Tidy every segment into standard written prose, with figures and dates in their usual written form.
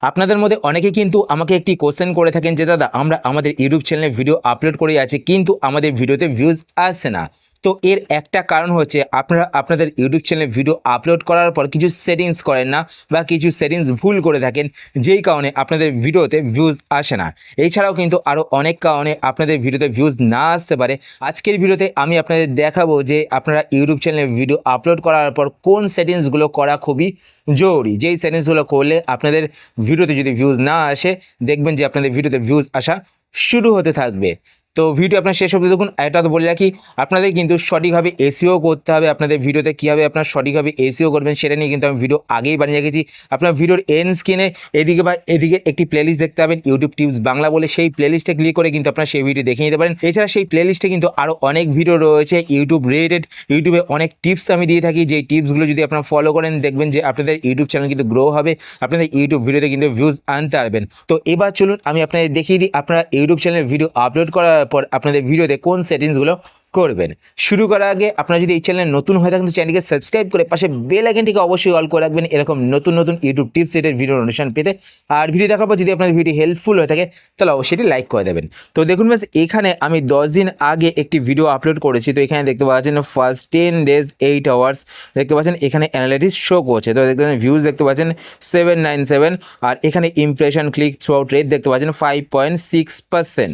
আপনাদের মধ্যে অনেকে কিন্তু আমাকে একটি কোশ্চেন করে থাকেন যে দাদা আমরা আমাদের ইউটিউব চ্যানেলে ভিডিও আপলোড করে আছি কিন্তু আমাদের ভিডিওতে ভিউজ আসছে না। তো এর একটা কারণ হচ্ছে আপনারা আপনাদের ইউটিউব চ্যানেলে ভিডিও আপলোড করার পর কিছু সেটিংস করেন না বা কিছু সেটিংস ভুল করে থাকেন, যেই কারণে আপনাদের ভিডিওতে ভিউজ আসে না। এছাড়াও কিন্তু আরও অনেক কারণে আপনাদের ভিডিওতে ভিউজ না আসতে পারে। আজকের ভিডিওতে আমি আপনাদের দেখাবো যে আপনারা ইউটিউব চ্যানেলে ভিডিও আপলোড করার পর কোন সেটিংসগুলো করা খুবই জরুরি, যেই সেটিংসগুলো করলে আপনাদের ভিডিওতে যদি ভিউজ না আসে দেখবেন যে আপনাদের ভিডিওতে ভিউজ আসা শুরু হতে থাকবে। তো ভিডিও আপনার শেষ অবধি দেখুন। এটা তো বলে রাখি, আপনাদের কিন্তু সঠিকভাবে এসইও করতে হবে। আপনাদের ভিডিওতে কীভাবে আপনার সঠিকভাবে এসইও করবেন সেটা নিয়ে কিন্তু আমি ভিডিও আগেই বানিয়ে রেখেছি। আপনার ভিডিওর এন্ড স্ক্রিনে এদিকে বা এদিকে একটি প্লেলিস্ট দেখতে পাবেন ইউটিউব টিপস বাংলা বলে, সেই প্লেলিস্টে ক্লিক করে কিন্তু আপনারা সেই ভিডিও দেখে নিতে পারেন। এছাড়া সেই প্লেলিস্টে কিন্তু আরও অনেক ভিডিও রয়েছে ইউটিউব রিলেটেড। ইউটিউবে অনেক টিপস আমি দিয়ে থাকি, যেই টিপসগুলো যদি আপনারা ফলো করেন দেখবেন যে আপনাদের ইউটিউব চ্যানেল কিন্তু গ্রো হবে, আপনাদের ইউটিউব ভিডিওতে কিন্তু ভিউজ আনতে পারবেন। তো এবার চলুন আমি আপনাদের দেখিয়ে দিই আপনারা ইউটিউব চ্যানেলে ভিডিও আপলোড করার পর আপনাদের ভিডিওতে কোন সেটিংসগুলো করবেন। শুরু করার আগে আপনারা যদি এই চ্যানেলে নতুন হয়ে থাকেন তো চ্যানেলকে সাবস্ক্রাইব করে পাশে বেল আইকনটিকে অবশ্যই অল করে রাখবেন এরকম নতুন নতুন ইউটিউব টিপস সেটের ভিডিও নোটিফিকেশন পেতে। আর ভিডিও দেখার পর যদি আপনাদের ভিডিও হেল্পফুল হয়ে থাকে তাহলে অবশ্যই লাইক করে দেবেন। তো দেখুন ব্যাস, এখানে আমি 10 দিন আগে একটি ভিডিও আপলোড করেছি। তো এখানে দেখতে পাচ্ছেন ফার্স্ট 10 days 8 hours দেখতে পাচ্ছেন, এখানে অ্যানালিটিক্স শো করছে। তো দেখতে পাচ্ছেন ভিউজ দেখতে পাচ্ছেন 797, আর এখানে impression click through out rate দেখতে পাচ্ছেন 5.6%।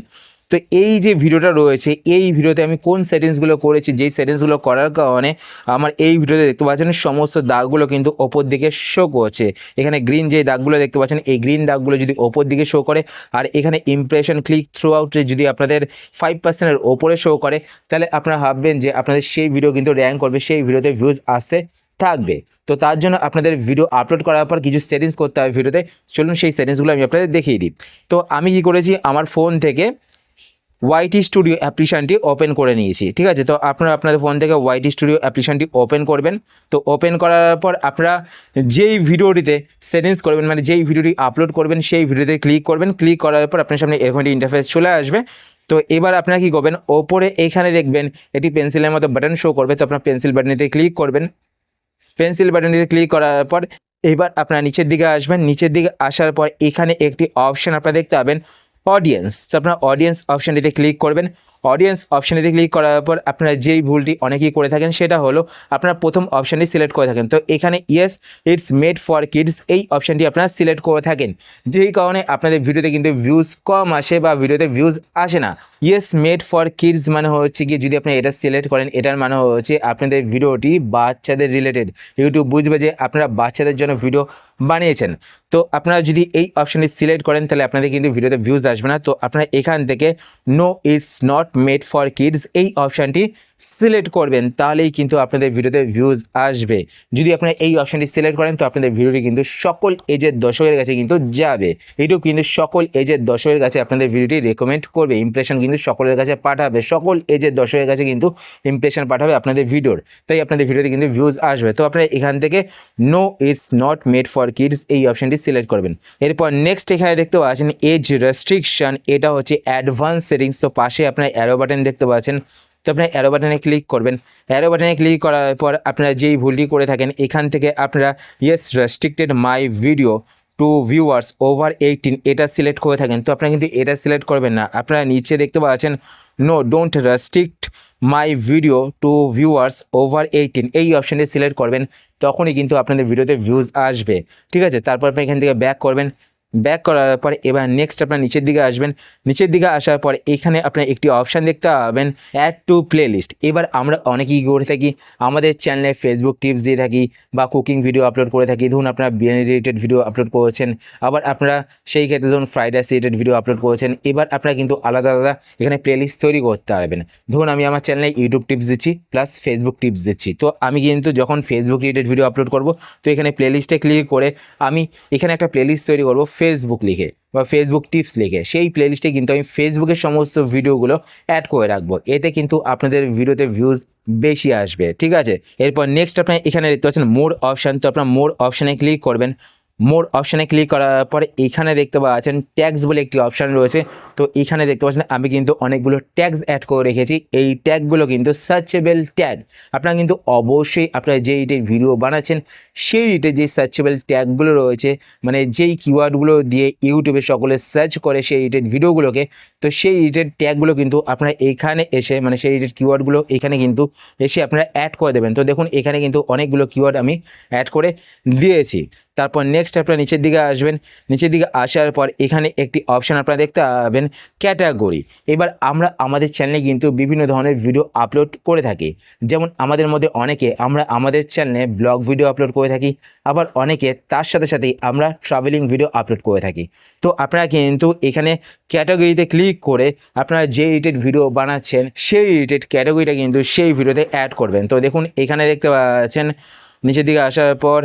তো এই যে ভিডিওটা রয়েছে এই ভিডিওতে আমি কোন সেটিংসগুলো করেছি, যেই সেটিংসগুলো করার কারণে আমার এই ভিডিওতে দেখতে পাচ্ছেন সমস্ত দাগগুলো কিন্তু ওপর দিকে শো করছে। এখানে গ্রিন যে দাগগুলো দেখতে পাচ্ছেন এই গ্রিন দাগগুলো যদি ওপর দিকে শো করে, আর এখানে ইমপ্রেশন ক্লিক থ্রু আউট যদি আপনাদের 5%-এর ওপরে শো করে, তাহলে আপনারা ভাববেন যে আপনাদের সেই ভিডিও কিন্তু র্যাঙ্ক করবে, সেই ভিডিওতে ভিউজ আসতে থাকবে। তো তার জন্য আপনাদের ভিডিও আপলোড করার পর কিছু সেটিংস করতে হবে ভিডিওতে। চলুন সেই সেটিংসগুলো আমি আপনাদের দেখিয়ে দিই। তো আমি কি করেছি, আমার ফোন থেকে ওয়াইটি স্টুডিও অ্যাপ্লিকেশানটি ওপেন করে নিয়েছি, ঠিক আছে। তো আপনারা আপনাদের ফোন থেকে ওয়াইটি স্টুডিও অ্যাপ্লিকেশানটি ওপেন করবেন। তো ওপেন করার পর আপনারা যেই ভিডিওটিতে সেটিংস করবেন, মানে যেই ভিডিওটি আপলোড করবেন সেই ভিডিওতে ক্লিক করবেন। ক্লিক করার পর আপনার সামনে এরকম একটি ইন্টারফেস চলে আসবে। তো এবার আপনারা কী করবেন, ওপরে এখানে দেখবেন এটি পেন্সিলের মতো বাটন শো করবে। তো আপনার পেন্সিল বাটনটিতে ক্লিক করবেন। পেন্সিল বাটনটিতে ক্লিক করার পর এবার আপনারা নিচের দিকে আসবেন। নিচের দিকে আসার পর এখানে একটি অপশান আপনারা দেখতে পাবেন অডিয়েন্স। তো আপনারা অডিয়েন্স অপশানটিতে ক্লিক করবেন। অডিয়েন্স অপশানটিতে ক্লিক করার পর আপনারা যেই ভুলটি অনেকেই করে থাকেন সেটা হলো আপনারা প্রথম অপশানটি সিলেক্ট করে থাকেন। তো এখানে yes it's made for kids এই অপশানটি আপনারা সিলেক্ট করে থাকেন, যেই কারণে আপনাদের ভিডিওতে কিন্তু ভিউজ কম আসে বা ভিডিওতে ভিউজ আসে না। ইয়েস মেড ফর কিডস মানে হচ্ছে কি, যদি আপনি এটা সিলেক্ট করেন এটার মানে হচ্ছে আপনাদের ভিডিওটি বাচ্চাদের রিলেটেড। ইউটিউব বুঝবে যে আপনারা বাচ্চাদের জন্য ভিডিও বানিয়েছেন। তো আপনারা যদি এই অপশানটি সিলেক্ট করেন তাহলে আপনাদের কিন্তু ভিডিওতে ভিউজ আসবে না। তো আপনারা এখান থেকে no it's not made for kids এই অপশানটি সিলেক্ট করবেন, তাহলেই কিন্তু আপনাদের ভিডিওতে ভিউজ আসবে। যদি আপনারা এই অপশানটি সিলেক্ট করেন তো আপনাদের ভিডিওটি কিন্তু সকল এজের দর্শকের কাছে কিন্তু যাবে। ইউটিউব কিন্তু সকল এজের দর্শকের কাছে আপনাদের ভিডিওটি রেকমেন্ড করবে, ইমপ্রেশন কিন্তু সকলের কাছে পাঠাবে, সকল এজের দর্শকের কাছে কিন্তু ইমপ্রেশন পাঠাবে আপনাদের ভিডিওর, তাই আপনাদের ভিডিওতে কিন্তু ভিউজ আসবে। তো আপনারা এখান থেকে no it's not made for kids এই অপশানটি সিলেক্ট করবেন। এরপর নেক্সট এখানে দেখতে পাচ্ছেন এজ রেস্ট্রিকশন, এটা হচ্ছে অ্যাডভান্স সেটিংস। তো পাশে আপনার অ্যারো বাটন দেখতে পাচ্ছেন। তো আপনার অ্যারো বাটনে ক্লিক করবেন। অ্যারো বাটনে ক্লিক করার পর আপনারা যেই ভুলটি করে থাকেন এখান থেকে আপনারা yes restricted my video to viewers over 18 এটা সিলেক্ট করে থাকেন। তো আপনারা কিন্তু এটা সিলেক্ট করবেন না। আপনারা নিচে দেখতে পাচ্ছেন no don't restrict my video to viewers over 18 এই অপশানটি সিলেক্ট করবেন, তখনই কিন্তু আপনাদের ভিডিওতে ভিউজ আসবে, ঠিক আছে। তারপর আপনি এখান থেকে ব্যাক করবেন। ব্যাক করার পর এবার নেক্সট আপনার নিচের দিকে আসবেন। নিচের দিকে আসার পর এখানে আপনার একটি অপশান দেখতে পাবেন অ্যাড টু প্লেলিস্ট। এবার আমরা অনেকেই করে থাকি আমাদের চ্যানেলে ফেসবুক টিপস দিয়ে থাকি বা কুকিং ভিডিও আপলোড করে থাকি। ধরুন আপনারা বিরিয়ানি রিলেটেড ভিডিও আপলোড করেছেন, আবার আপনারা সেই ক্ষেত্রে ধরুন fried rice related video upload করেছেন। এবার আপনারা কিন্তু আলাদা আলাদা এখানে প্লেলিস্ট তৈরি করতে পারবেন। ধরুন আমি আমার চ্যানেলে ইউটিউব টিপস দিচ্ছি প্লাস ফেসবুক টিপস দিচ্ছি। তো আমি কিন্তু যখন ফেসবুক রিলেটেড ভিডিও আপলোড করব তো এখানে প্লেলিস্টে ক্লিক করে আমি এখানে একটা প্লেলিস্ট তৈরি করব ফেসবুক লিখে বা ফেসবুক টিপস লিখে। সেই প্লেলিস্টে কিন্তু আমি ফেসবুকের সমস্ত ভিডিওগুলো অ্যাড করে রাখবো, এতে কিন্তু আপনাদের ভিডিওতে ভিউজ বেশি আসবে, ঠিক আছে। এরপর নেক্সট আপনার এখানে দেখতে পাচ্ছেন মোর অপশান। তো আপনার মোর অপশানে ক্লিক করবেন। মোর অপশানে ক্লিক করার পরে এখানে দেখতে পাচ্ছেন ট্যাগস বলে একটি অপশান রয়েছে। তো এখানে দেখতে পাচ্ছেন আমি কিন্তু অনেকগুলো ট্যাগস অ্যাড করে রেখেছি। এই ট্যাগগুলো কিন্তু সার্চেবল ট্যাগ। আপনারা কিন্তু অবশ্যই আপনারা যেই রিলেটেড ভিডিও বানাচ্ছেন সেই রিলেটেড যে সার্চেবল ট্যাগগুলো রয়েছে, মানে যেই কিওয়ার্ডগুলো দিয়ে ইউটিউবে সকলে সার্চ করে সেই রিলেটেড ভিডিওগুলোকে, তো সেই রিলেটেড ট্যাগগুলো কিন্তু আপনারা এখানে এসে, মানে সেই রিলেটেড কিওয়ার্ডগুলো এখানে কিন্তু এসে আপনারা অ্যাড করে দেবেন। তো দেখুন এখানে কিন্তু অনেকগুলো কিওয়ার্ড আমি অ্যাড করে দিয়েছি। তারপর নেক্সট আপনারা নিচের দিকে আসবেন। নিচের দিকে আসার পর এখানে একটি অপশান আপনারা দেখতে পাবেন ক্যাটাগরি। এবার আমরা আমাদের চ্যানেলে কিন্তু বিভিন্ন ধরনের ভিডিও আপলোড করে থাকি। যেমন আমাদের মধ্যে অনেকে আমরা আমাদের চ্যানেলে ব্লগ ভিডিও আপলোড করে থাকি, আবার অনেকে তার সাথে সাথেই আমরা ট্রাভেলিং ভিডিও আপলোড করে থাকি। তো আপনারা কিন্তু এখানে ক্যাটাগরিতে ক্লিক করে আপনারা যে রিলেটেড ভিডিও বানাচ্ছেন সেই রিলেটেড ক্যাটাগরিটা কিন্তু সেই ভিডিওতে অ্যাড করবেন। তো দেখুন এখানে দেখতে পাচ্ছেন নিচের দিকে আসার পর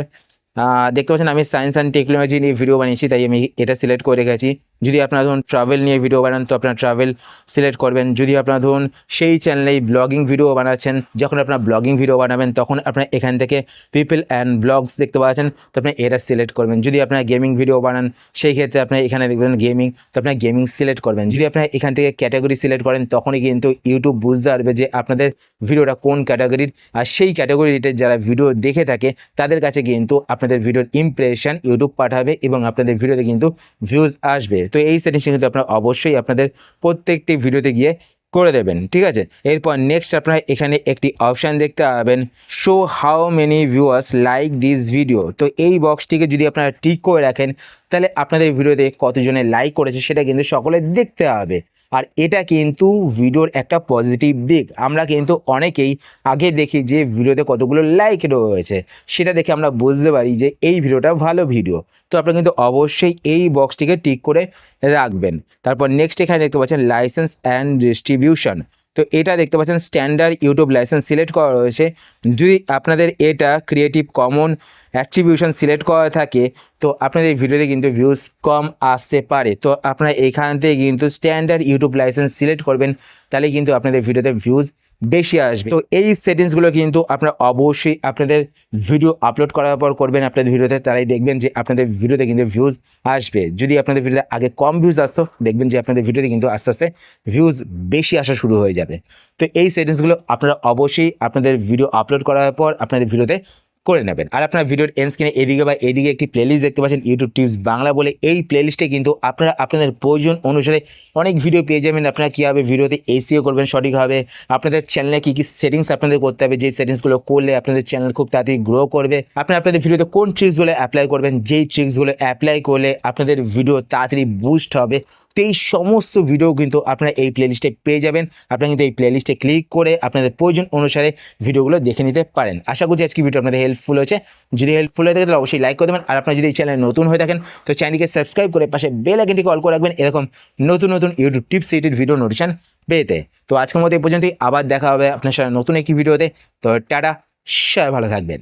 দেখতে পাচ্ছেন আমি সায়েন্স অ্যান্ড টেকনোলজি নিয়ে ভিডিও বানিয়েছি, তাই আমি এটা সিলেক্ট করে রেখেছি। যদি আপনারা ধরুন ট্রাভেল নিয়ে ভিডিও বানান তো আপনারা ট্রাভেল সিলেক্ট করবেন। যদি আপনারা ধরুন সেই চ্যানেলেই ব্লগিং ভিডিও বানাচ্ছেন, যখন আপনারা ব্লগিং ভিডিও বানাবেন তখন আপনারা এখান থেকে পিপল অ্যান্ড ব্লগস দেখতে পাচ্ছেন, তো আপনি এটা সিলেক্ট করবেন। যদি আপনারা গেমিং ভিডিও বানান সেই ক্ষেত্রে আপনারা এখানে দেখবেন গেমিং, তো আপনারা গেমিং সিলেক্ট করবেন। যদি আপনারা এখান থেকে ক্যাটাগরি সিলেক্ট করেন তখনই কিন্তু ইউটিউব বুঝতে পারবে যে আপনাদের ভিডিওটা কোন ক্যাটাগরির, আর সেই ক্যাটাগরিতে যারা ভিডিও দেখে থাকে তাদের কাছে কিন্তু আপনাদের ভিডিওর ইমপ্রেশন ইউটিউব পাঠাবে এবং আপনাদের ভিডিওতে কিন্তু ভিউজ আসবে। তো এই সেটিংসটা কিন্তু আপনারা অবশ্যই আপনাদের প্রত্যেকটি ভিডিওতে গিয়ে করে দেবেন, ঠিক আছে। এরপর নেক্সট আপনারা এখানে একটি অপশান দেখতে পাবেন show how many viewers like this video. তো এই বক্সটিকে যদি আপনারা টিক করে রাখেন তাহলে আপনাদের ভিডিওতে কতজনে লাইক করেছে সেটা কিন্তু সকলে দেখতে হবে। আর এটা কিন্তু ভিডিওর একটা পজিটিভ দিক। আমরা কিন্তু অনেকেই আগে দেখি যে ভিডিওতে কতগুলো লাইক রয়েছে, সেটা দেখে আমরা বুঝতে পারি যে এই ভিডিওটা ভালো ভিডিও। তো আপনারা কিন্তু অবশ্যই এই বক্সটিকে টিক করে রাখবেন। তারপর নেক্সট এখানে দেখতে পাচ্ছেন লাইসেন্স অ্যান্ড ডিস্ট্রিবিউশন। তো এটা দেখতে পাচ্ছেন স্ট্যান্ডার্ড ইউটিউব লাইসেন্স সিলেক্ট করা রয়েছে। যদি আপনাদের এটা ক্রিয়েটিভ কমন অ্যাট্রিবিউশন সিলেক্ট করা থাকে তো আপনাদের ভিডিওতে কিন্তু ভিউজ কম আসতে পারে। তো আপনারা এখান থেকে কিন্তু স্ট্যান্ডার্ড ইউটিউব লাইসেন্স সিলেক্ট করবেন, তাহলে কিন্তু আপনাদের ভিডিওতে ভিউজ বেশি আসবে। তো এই সেটিংসগুলো কিন্তু আপনারা অবশ্যই আপনাদের ভিডিও আপলোড করার পর করবেন আপনাদের ভিডিওতে, তারাই দেখবেন যে আপনাদের ভিডিওতে কিন্তু ভিউজ আসবে। যদি আপনাদের ভিডিওতে আগে কম ভিউজ আসতো দেখবেন যে আপনাদের ভিডিওতে কিন্তু আস্তে আস্তে ভিউজ বেশি আসা শুরু হয়ে যাবে। তো এই সেটিংসগুলো আপনারা অবশ্যই আপনাদের ভিডিও আপলোড করার পর আপনাদের ভিডিওতে করে নেবেন। আর আপনার ভিডিওর এন্ড স্ক্রিনে এদিকে বা এদিকে একটি প্লেলিস্ট দেখতে পাচ্ছেন ইউটিউব টিপস বাংলা বলে। এই প্লেলিস্টে কিন্তু আপনারা আপনাদের প্রয়োজন অনুসারে অনেক ভিডিও পেয়ে যাবেন। আপনারা কীভাবে ভিডিওতে এসইও করবেন সঠিকভাবে, আপনাদের চ্যানেলে কী কী সেটিংস আপনাদের করতে হবে, যেই সেটিংসগুলো করলে আপনাদের চ্যানেল খুব তাড়াতাড়ি গ্রো করবে, আপনারা আপনাদের ভিডিওতে কোন ট্রিক্সগুলো অ্যাপ্লাই করবেন, যেই ট্রিক্সগুলো অ্যাপ্লাই করলে আপনাদের ভিডিও তাড়াতাড়ি বুস্ট হবে। তো এই সমস্ত ভিডিও কিন্তু আপনারা এই প্লেলিস্টে পেয়ে যাবেন। আপনারা কিন্তু এই প্লেলিস্টে ক্লিক করে আপনাদের প্রয়োজন অনুসারে ভিডিওগুলো দেখে নিতে পারেন। আশা করছি আজকে ভিডিও আপনাদের হেল্পফুল হয়েছে। যদি হেল্পফুল হয়ে থাকে তাহলে অবশ্যই লাইক করে দেবেন। আর আপনারা যদি এই চ্যানেলে নতুন হয়ে থাকেন তো চ্যানেলকে সাবস্ক্রাইব করে পাশে বেল আইকনটিকে অল করে রাখবেন এরকম নতুন নতুন YouTube tips related video notification পেতে। তো আজকের মতো এই পর্যন্তই, আবার দেখা হবে আপনার সাথে নতুন একটি ভিডিওতে। তো টাটা, সবাই ভালো থাকবেন।